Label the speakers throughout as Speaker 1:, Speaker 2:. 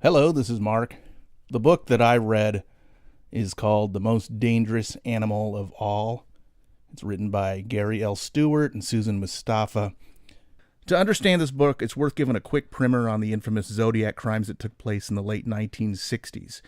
Speaker 1: Hello, this is Mark. The book that I read is called The Most Dangerous Animal of All. It's written by Gary L. Stewart and Susan Mustafa. To understand this book, it's worth giving a quick primer on the infamous Zodiac crimes that took place in the late 1960s.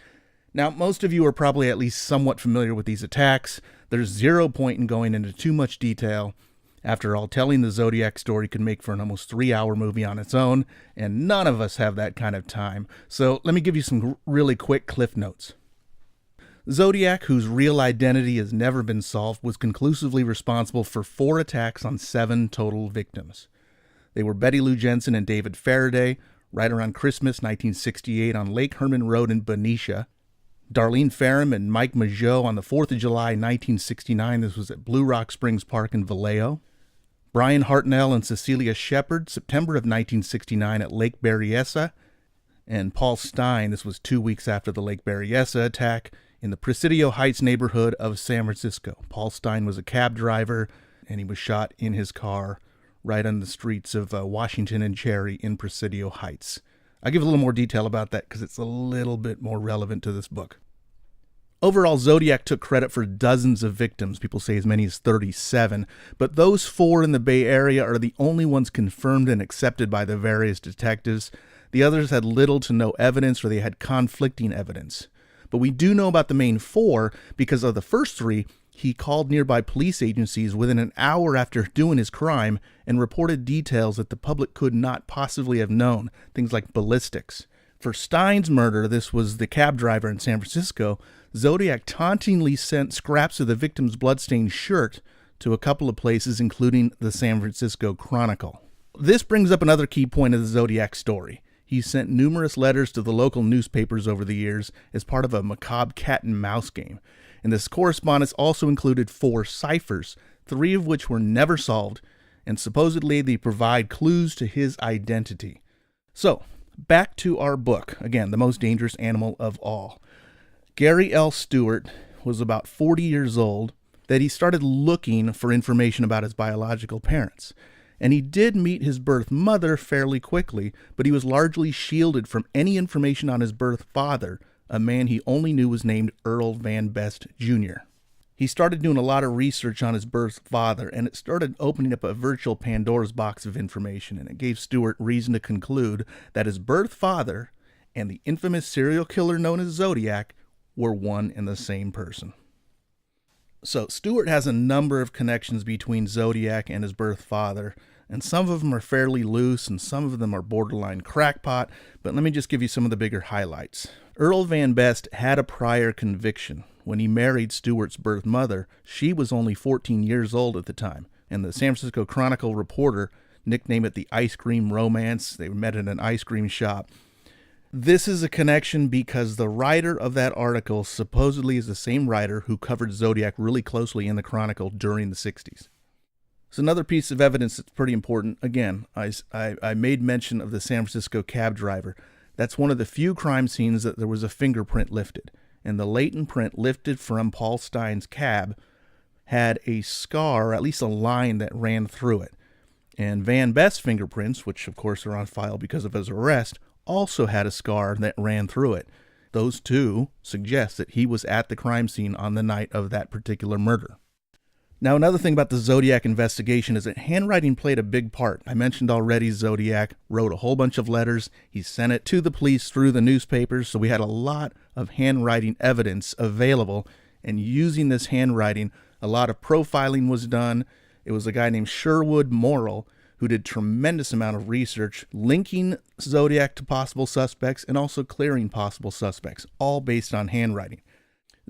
Speaker 1: Now, most of you are probably at least somewhat familiar with these attacks. There's zero point in going into too much detail. After all, telling the Zodiac story could make for an almost 3-hour movie on its own, and none of us have that kind of time. So let me give you some really quick cliff notes. Zodiac, whose real identity has never been solved, was conclusively responsible for 4 attacks on 7 total victims. They were Betty Lou Jensen and David Faraday, right around Christmas 1968 on Lake Herman Road in Benicia. Darlene Ferrum and Mike Mageau on the 4th of July 1969. This was at Blue Rock Springs Park in Vallejo. Brian Hartnell and Cecilia Shepard, September of 1969 at Lake Berryessa. And Paul Stein, this was 2 weeks after the Lake Berryessa attack in the Presidio Heights neighborhood of San Francisco. Paul Stein was a cab driver, and he was shot in his car right on the streets of Washington and Cherry in Presidio Heights. I'll give a little more detail about that because it's a little bit more relevant to this book. Overall, Zodiac took credit for dozens of victims, people say as many as 37, but those 4 in the Bay Area are the only ones confirmed and accepted by the various detectives. The others had little to no evidence, or they had conflicting evidence. But we do know about the main 4 because of the first 3. He called nearby police agencies within an hour after doing his crime and reported details that the public could not possibly have known, things like ballistics. For Stein's murder, this was the cab driver in San Francisco, Zodiac tauntingly sent scraps of the victim's bloodstained shirt to a couple of places, including the San Francisco Chronicle. This brings up another key point of the Zodiac story. He sent numerous letters to the local newspapers over the years as part of a macabre cat-and-mouse game. And this correspondence also included 4 ciphers, 3 of which were never solved, and supposedly they provide clues to his identity. So, back to our book. Again, The Most Dangerous Animal of All. Gary L. Stewart was about 40 years old that he started looking for information about his biological parents. And he did meet his birth mother fairly quickly, but he was largely shielded from any information on his birth father, a man he only knew was named Earl Van Best Jr. He started doing a lot of research on his birth father, and it started opening up a virtual Pandora's box of information, and it gave Stewart reason to conclude that his birth father and the infamous serial killer known as Zodiac were one and the same person. So Stewart has a number of connections between Zodiac and his birth father, and some of them are fairly loose and some of them are borderline crackpot, but let me just give you some of the bigger highlights. Earl Van Best had a prior conviction. When he married Stewart's birth mother, she was only 14 years old at the time, and the San Francisco Chronicle reporter nicknamed it the Ice Cream Romance. They met at an ice cream shop. This is a connection because the writer of that article supposedly is the same writer who covered Zodiac really closely in the Chronicle during the 60s. So another piece of evidence that's pretty important. Again, I made mention of the San Francisco cab driver. That's one of the few crime scenes that there was a fingerprint lifted. And the latent print lifted from Paul Stein's cab had a scar, or at least a line that ran through it. And Van Best's fingerprints, which of course are on file because of his arrest, also had a scar that ran through it. Those two suggest that he was at the crime scene on the night of that particular murder. Now, another thing about the Zodiac investigation is that handwriting played a big part. I mentioned already Zodiac wrote a whole bunch of letters. He sent it to the police through the newspapers, so we had a lot of handwriting evidence available. And using this handwriting, a lot of profiling was done. It was a guy named Sherwood Morrill who did tremendous amount of research linking Zodiac to possible suspects and also clearing possible suspects, all based on handwriting.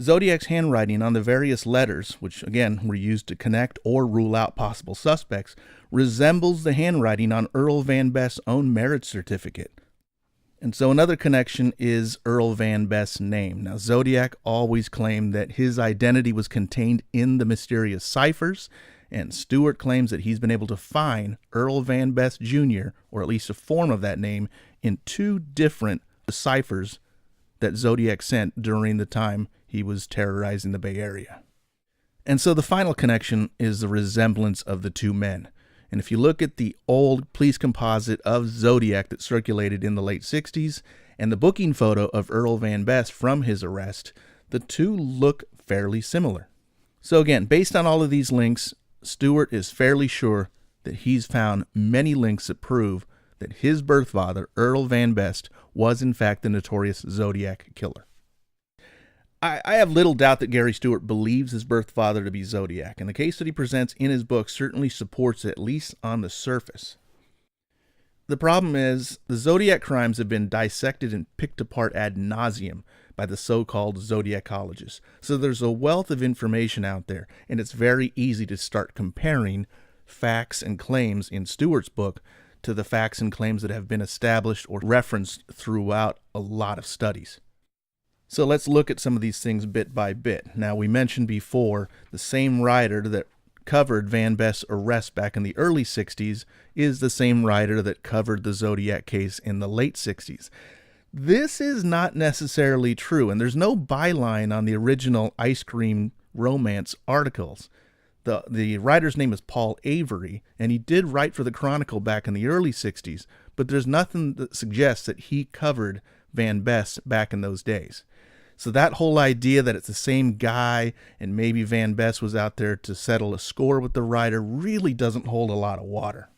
Speaker 1: Zodiac's handwriting on the various letters, which again were used to connect or rule out possible suspects, resembles the handwriting on Earl Van Best's own marriage certificate. And so another connection is Earl Van Best's name. Now, Zodiac always claimed that his identity was contained in the mysterious ciphers, and Stewart claims that he's been able to find Earl Van Best Jr., or at least a form of that name, in 2 different ciphers that Zodiac sent during the time he was terrorizing the Bay Area. And so the final connection is the resemblance of the 2 men. And if you look at the old police composite of Zodiac that circulated in the late 60s and the booking photo of Earl Van Best from his arrest, the two look fairly similar. So again, based on all of these links, Stewart is fairly sure that he's found many links that prove that his birth father, Earl Van Best, was in fact the notorious Zodiac killer. I have little doubt that Gary Stewart believes his birth father to be Zodiac, and the case that he presents in his book certainly supports it, at least on the surface. The problem is, the Zodiac crimes have been dissected and picked apart ad nauseum by the so-called Zodiacologists. So there's a wealth of information out there, and it's very easy to start comparing facts and claims in Stewart's book to the facts and claims that have been established or referenced throughout a lot of studies. So let's look at some of these things bit by bit. Now, we mentioned before the same writer that covered Van Best's arrest back in the early 60s is the same writer that covered the Zodiac case in the late 60s. This is not necessarily true, and there's no byline on the original Ice Cream Romance articles. The writer's name is Paul Avery, and he did write for the Chronicle back in the early 60s, but there's nothing that suggests that he covered Van Best back in those days. So that whole idea that it's the same guy and maybe Van Best was out there to settle a score with the writer really doesn't hold a lot of water.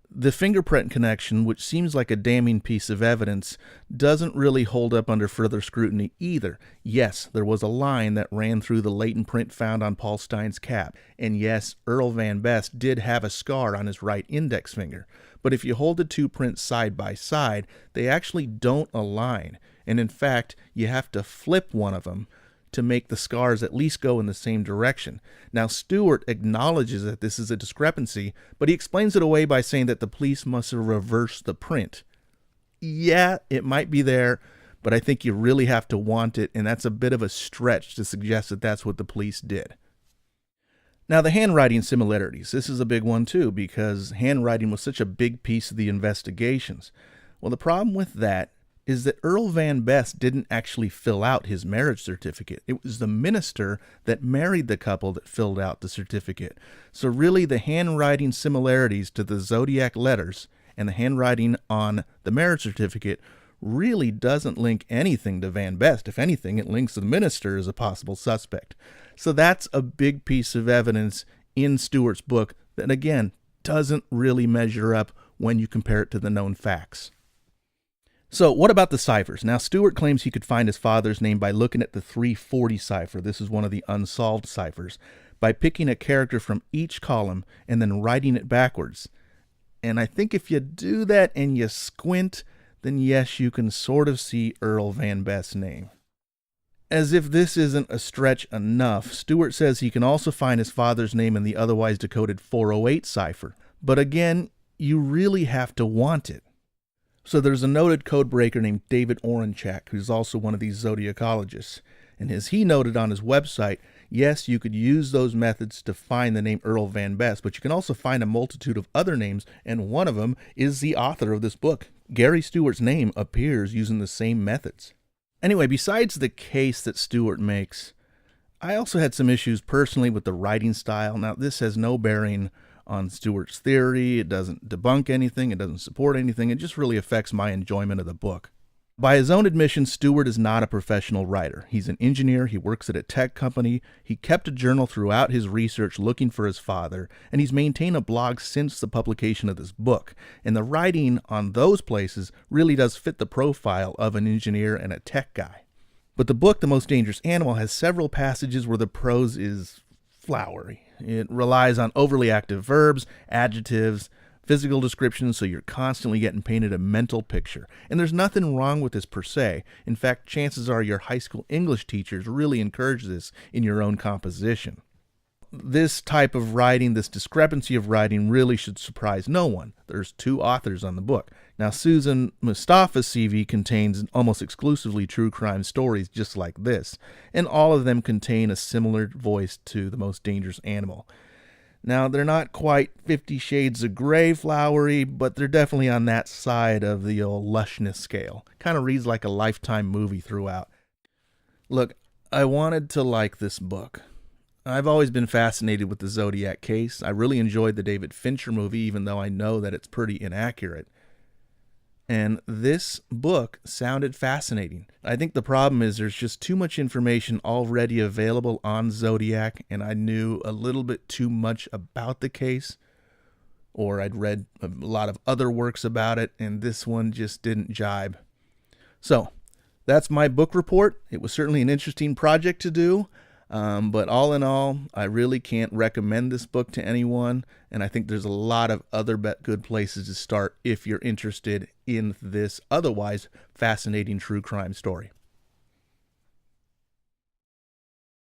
Speaker 1: The fingerprint connection, which seems like a damning piece of evidence, doesn't really hold up under further scrutiny either. Yes, there was a line that ran through the latent print found on Paul Stein's cap, and yes, Earl Van Best did have a scar on his right index finger. But if you hold the two prints side by side, they actually don't align. And in fact, you have to flip one of them to make the scars at least go in the same direction. Now, Stewart acknowledges that this is a discrepancy, but he explains it away by saying that the police must have reversed the print. Yeah, it might be there, but I think you really have to want it, and that's a bit of a stretch to suggest that that's what the police did. Now, the handwriting similarities. This is a big one too, because handwriting was such a big piece of the investigations. Well, the problem with that is that Earl Van Best didn't actually fill out his marriage certificate. It was the minister that married the couple that filled out the certificate. So really the handwriting similarities to the Zodiac letters and the handwriting on the marriage certificate really doesn't link anything to Van Best. If anything, it links the minister as a possible suspect. So that's a big piece of evidence in Stewart's book that, again, doesn't really measure up when you compare it to the known facts. So what about the ciphers? Now, Stewart claims he could find his father's name by looking at the 340 cipher. This is one of the unsolved ciphers, by picking a character from each column and then writing it backwards. And I think if you do that and you squint, then yes, you can sort of see Earl Van Best's name. As if this isn't a stretch enough, Stewart says he can also find his father's name in the otherwise decoded 408 cipher. But again, you really have to want it. So there's a noted code breaker named David Oranchak, who's also one of these Zodiacologists. And as he noted on his website, yes, you could use those methods to find the name Earl Van Best, but you can also find a multitude of other names, and one of them is the author of this book. Gary Stewart's name appears using the same methods. Anyway, besides the case that Stewart makes, I also had some issues personally with the writing style. Now, this has no bearing on Stewart's theory. It doesn't debunk anything. It doesn't support anything. It just really affects my enjoyment of the book. By his own admission, Stewart is not a professional writer. He's an engineer. He works at a tech company. He kept a journal throughout his research looking for his father, and he's maintained a blog since the publication of this book. And the writing on those places really does fit the profile of an engineer and a tech guy. But the book, The Most Dangerous Animal, has several passages where the prose is flowery. It relies on overly active verbs, adjectives, physical descriptions, so you're constantly getting painted a mental picture. And there's nothing wrong with this per se. In fact, chances are your high school English teachers really encourage this in your own composition. This type of writing, this discrepancy of writing, really should surprise no one. There's two authors on the book. Now, Susan Mustafa's CV contains almost exclusively true crime stories just like this, and all of them contain a similar voice to The Most Dangerous Animal. Now, they're not quite 50 Shades of Grey flowery, but they're definitely on that side of the old lushness scale. Kind of reads like a Lifetime movie throughout. Look, I wanted to like this book. I've always been fascinated with the Zodiac case. I really enjoyed the David Fincher movie, even though I know that it's pretty inaccurate. And this book sounded fascinating. I think the problem is there's just too much information already available on Zodiac, and I knew a little bit too much about the case, or I'd read a lot of other works about it, and this one just didn't jibe. So, that's my book report. It was certainly an interesting project to do. But all in all, I really can't recommend this book to anyone, and I think there's a lot of other good places to start if you're interested in this otherwise fascinating true crime story.